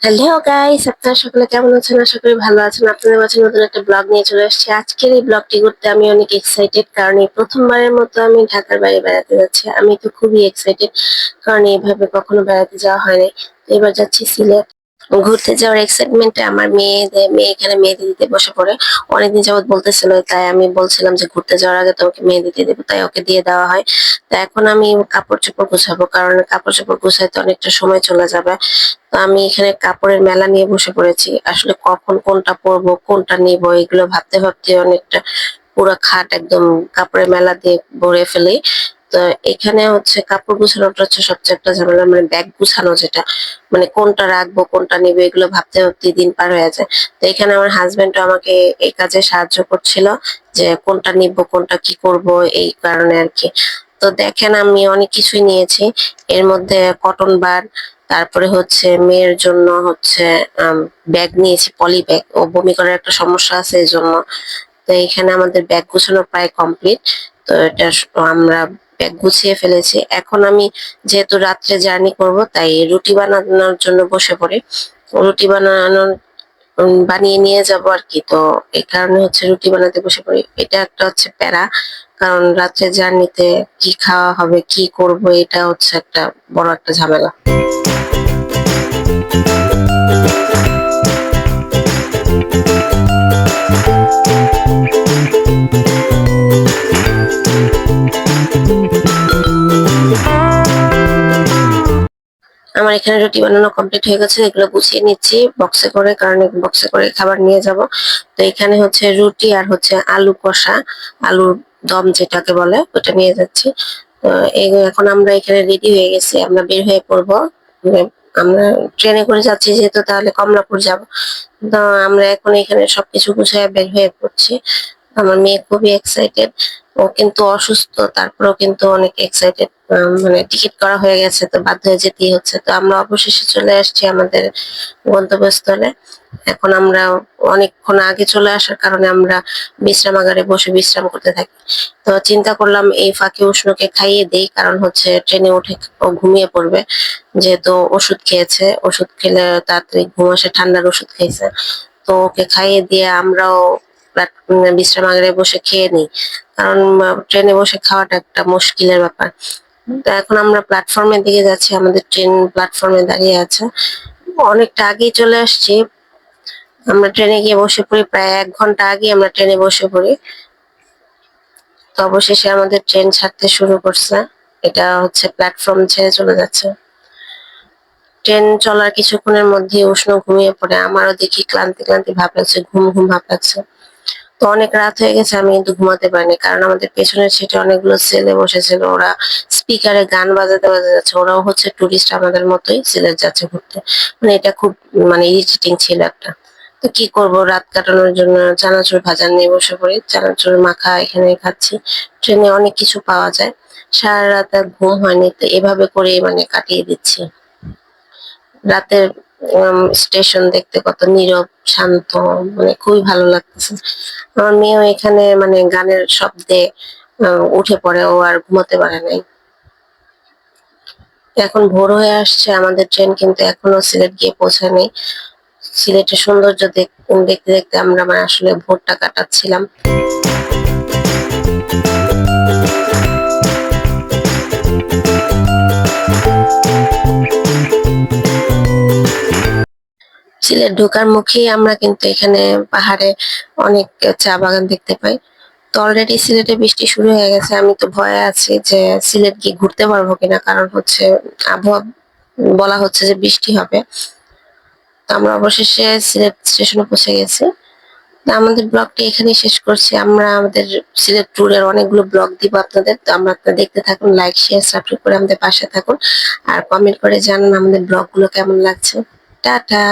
Hello guys, আপনারা সকলে কেমন আছেন? আশা করি ভালো আছেন। আপনাদের মাঝে নতুন একটা ব্লগ নিয়ে চলে আসছি। আজকের এই ব্লগটি করতে আমি অনেক এক্সাইটেড, কারণ এই প্রথমবারের মতো আমি ঢাকার বাইরে বেড়াতে যাচ্ছি। আমি তো খুবই এক্সাইটেড, কারণ এইভাবে কখনো বেড়াতে যাওয়া হয়নি। তো এবার যাচ্ছি সিলেট। ঘুরতে যাওয়ার এক্সাইটমেন্টে আমার মেয়ে এখানে মেহেদি দিতে বসে পড়ে। অনেকদিন যাবত বলতেছিল, তাই আমি বলছিলাম যে ঘুরতে যাওয়ার আগে তোমাকে মেহেদি দিয়ে দেবো, তাই ওকে দিয়ে দেওয়া হয়। তো এখন আমি কাপড় চোপড় গুছাবো, কারণ কাপড় চোপড় গুছাইতে অনেকটা সময় চলে যাবে। তো আমি এখানে কাপড়ের মেলা নিয়ে বসে পড়েছি। আসলে কখন কোনটা পরবো, কোনটা নিবো, এগুলো ভাবতে ভাবতে অনেকটা পুরো খাট একদম কাপড়ের মেলা দিয়ে ভরে ফেলি। তো এখানে হচ্ছে কাপড় গুছানোটা হচ্ছে সবচেয়ে একটা ঝামেলা, মানে ব্যাগ গুছানো, যেটা মানে কোনটা রাখবো কোনটা নিবো এগুলো ভাবতে ভাবতে দিন পার হয়ে যায়। তো এখানে আমার হাজবেন্ডও আমাকে এই কাজে সাহায্য করছিল, যে কোনটা নিবো কোনটা কি করব, এই কারণে আর কি। তো দেখেন, আমি অনেক কিছুই নিয়েছি। এর মধ্যে কটন বার, তারপরে হচ্ছে মেয়ের জন্য হচ্ছে ব্যাগ নিয়েছি, পলি ব্যাগ। ও বমি করার একটা সমস্যা আছে এই জন্য। তো এখানে আমাদের ব্যাগ গুছানো প্রায় কমপ্লিট। তো আমরা ব্যাগ গুছিয়ে ফেলেছি। এখন আমি যেহেতু রাত্রে জার্নি করব, তাই রুটি বানানোর জন্য বসে পড়ি। রুটি বানিয়ে নিয়ে যাব আর কি। তো এই কারণে হচ্ছে রুটি বানাতে বসে পড়ি। এটা একটা হচ্ছে প্যারা, কারণ রাত্রে জার্নিতে কি খাওয়া হবে কি করব, এটা হচ্ছে একটা বড় একটা ঝামেলা। আমার এখানে রুটি বানানো কমপ্লিট হয়ে গেছে, এগুলো গুছিয়ে নিচ্ছি বক্সে করে, কারণ বক্সে করে খাবার নিয়ে যাব। তো এখানে হচ্ছে রুটি আর হচ্ছে আলু কষা, আলুর দম যেটাকে বলে, ওটা নিয়ে যাচ্ছি। তো এখন আমরা এখানে রেডি হয়ে গেছি, আমরা বের হয়ে পড়বো। মানে আমরা ট্রেনে করে যাচ্ছি যেহেতু, তাহলে কমলাপুর যাব। তো আমরা এখন এখানে সবকিছু গুছিয়ে বের হয়ে পড়ছি। আমার মেয়ে খুবই এক্সাইটেড। ও কিন্তু অসুস্থ, তারপরেও কিন্তু অনেক এক্সাইটেড। মানে টিকিট করা হয়ে গেছে, তো বাধ্য হয়ে যেতেই হচ্ছে। তো আমরা অবশেষে চলে আসছি আমাদের গন্তব্যস্থলে। এখন আমরা অনেকক্ষণ আগে চলে আসার কারণে আমরা বিশ্রামাগারে বসে বিশ্রাম করতে থাকি। তো চিন্তা করলাম এই ফাঁকে উষ্ণকে খাইয়ে দেই, কারণ হচ্ছে ট্রেনে উঠে ও ঘুমিয়ে পড়বে, যেহেতু ওষুধ খেয়েছে। ওষুধ খেলে তাড়াতাড়ি ঘুম আসে, ঠান্ডার ওষুধ খেয়েছে। তো ওকে খাইয়ে দিয়ে আমরাও বিশ্রামাগারে বসে খেয়ে নিই, কারণ ট্রেনে বসে খাওয়াটা একটা মুশকিলের ব্যাপার। তো এখন আমরা প্ল্যাটফর্মের দিকে যাচ্ছি, আমাদের ট্রেন প্ল্যাটফর্মে দাঁড়িয়ে আছে। অনেকটা আগেই চলে আসছি। আমরা ট্রেনে গিয়ে বসে পড়ি, প্রায় 1 ঘন্টা আগে আমরা ট্রেনে বসে পড়ি। তো অবশেষে আমাদের ট্রেন ছাড়তে শুরু করছে। এটা হচ্ছে প্ল্যাটফর্ম ছেড়ে চলে যাচ্ছে। ট্রেন চলার কিছুক্ষণের মধ্যে উষ্ণ ঘুমিয়ে পড়ে। আমারও দেখি ক্লান্তি ক্লান্তি ভাব লাগছে, ঘুম ঘুম ভাব লাগছে। তো অনেক রাত হয়ে গেছে, আমি কিন্তু ঘুমাতে পারিনি, কারণ আমাদের পেছনের সিটে অনেকগুলো ছেলে বসেছিল। ওরা স্পিকারে গান বাজাতে বাজাতে যাচ্ছে। ওরাও হচ্ছে টুরিস্ট, আমাদের মতোই সিলেট যাচ্ছে ঘুরতে। মানে এটা খুব মানে ইরিটেটিং ছিল একটা। তো কি করব, রাত কাটানোর জন্য চানাচুর ভাজা নিয়ে বসে পড়ি। চানাচুর মাখা এখানে খাচ্ছি। ট্রেনে অনেক কিছু পাওয়া যায়। সারা রাত আর ঘুম হয়নি, তো এভাবে করে মানে কাটিয়ে দিচ্ছি রাতের। স্টেশন দেখতে কত নীরব শান্ত, মানে খুবই ভালো লাগতেছে। আমার মেয়েও এখানে মানে গানের শব্দে উঠে পড়ে, ও আর ঘুমাতে পারে নাই। এখন ভোর হয়ে আসছে, আমাদের ট্রেন কিন্তু এখনো সিলেট গিয়ে পৌঁছায়নি। সিলেটের সৌন্দর্য দেখতে দেখতে আমরা মানে আসলে ভোরটা কাটাচ্ছিলাম। সিলেট ঢোকার মুখেই আমরা কিন্তু এখানে পাহাড়ে অনেক চা বাগান দেখতে পাই। তো অলরেডি সিলেটে বৃষ্টি শুরু হয়ে গেছে। আমি তো ভয়ে আছি যে সিলেট গিয়ে ঘুরতে পারবো কিনা, কারণ হচ্ছে আবহাওয়া বলা হচ্ছে যে বৃষ্টি হবে। তো আমরা অবশেষে সিলেট স্টেশনে পৌঁছে গেছি। তো আমাদের ব্লগটি এখানেই শেষ করছি। আমরা আমাদের সিলেট ট্যুরের অনেকগুলো ব্লগ দিব আপনাদের। তো আমরা আপনারা দেখতে থাকুন, লাইক শেয়ার সাবস্ক্রাইব করে আমাদের পাশে থাকুন, আর কমেন্ট করে জানান আমাদের ব্লগগুলো কেমন লাগছে। টাটা।